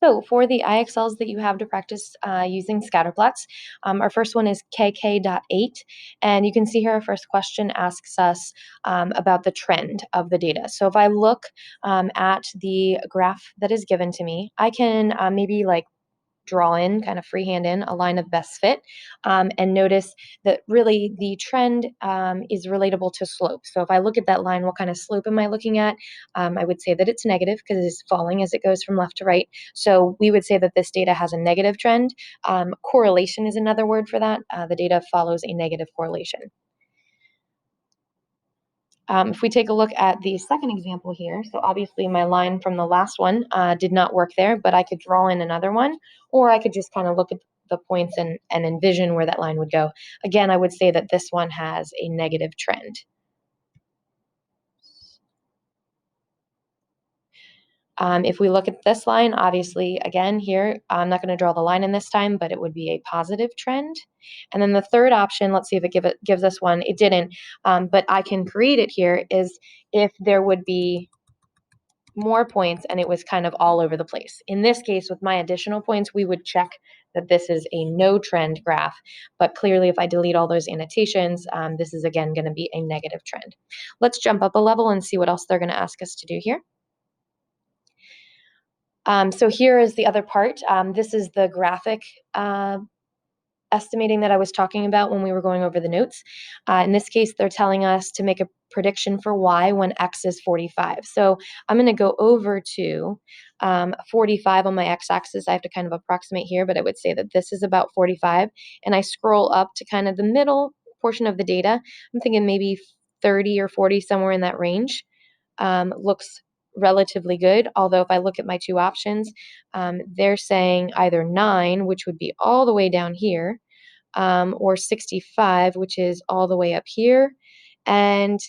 So for the IXLs that you have to practice using scatterplots, our first one is KK.8, and you can see here our first question asks us about the trend of the data. So if I look at the graph that is given to me, I can maybe like draw in, kind of freehand in a line of best fit, and notice that really the trend is relatable to slope. So if I look at that line, what kind of slope am I looking at? I would say that it's negative because it's falling as it goes from left to right. So we would say that this data has a negative trend. Correlation is another word for that. The data follows a negative correlation. If we take a look at the second example here, so obviously my line from the last one did not work there, but I could draw in another one, or I could just kind of look at the points and envision where that line would go. Again, I would say that this one has a negative trend. If we look at this line, obviously, again, here, I'm not going to draw the line in this time, but it would be a positive trend. And then the third option, let's see if it gives us one. It didn't, but I can create it here, is if there would be more points and it was kind of all over the place. In this case, with my additional points, we would check that this is a no trend graph. But clearly, if I delete all those annotations, this is again going to be a negative trend. Let's jump up a level and see what else they're going to ask us to do here. So here is the other part. This is the graphic estimating that I was talking about when we were going over the notes. In this case, they're telling us to make a prediction for y when x is 45. So I'm going to go over to 45 on my x-axis. I have to kind of approximate here, but I would say that this is about 45. And I scroll up to kind of the middle portion of the data. I'm thinking maybe 30 or 40, somewhere in that range. Looks relatively good. Although if I look at my two options, they're saying either 9, which would be all the way down here, or 65, which is all the way up here. And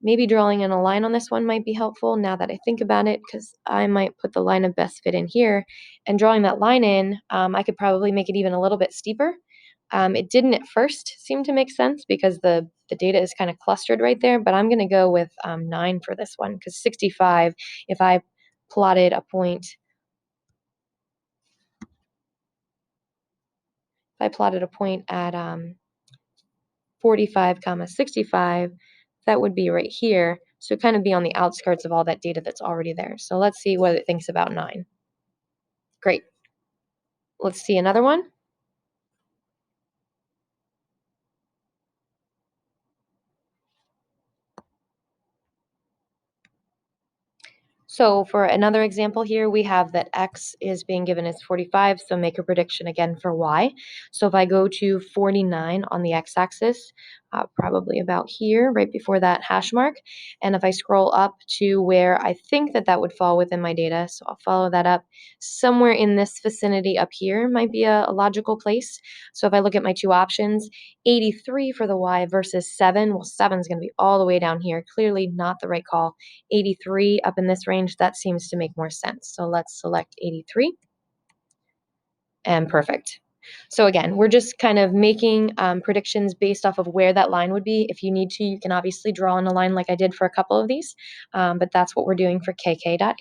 maybe drawing in a line on this one might be helpful now that I think about it, because I might put the line of best fit in here. And drawing that line in, I could probably make it even a little bit steeper. It didn't at first seem to make sense because the data is kind of clustered right there, but I'm going to go with 9 for this one, because 65, if I plotted a point, at 45 comma 65, that would be right here. So kind of be on the outskirts of all that data that's already there. So let's see what it thinks about 9. Great. Let's see another one. So for another example here, we have that x is being given as 45, so make a prediction again for y. So if I go to 49 on the x-axis, probably about here, right before that hash mark, and if I scroll up to where I think that that would fall within my data, so I'll follow that up, somewhere in this vicinity up here might be a logical place. So if I look at my two options, 83 for the y versus 7, well, 7 is going to be all the way down here, clearly not the right call. 83 up in this range, that seems to make more sense. So let's select 83, and perfect. So again, we're just kind of making predictions based off of where that line would be. If you need to, you can obviously draw in a line like I did for a couple of these, but that's what we're doing for KK.8.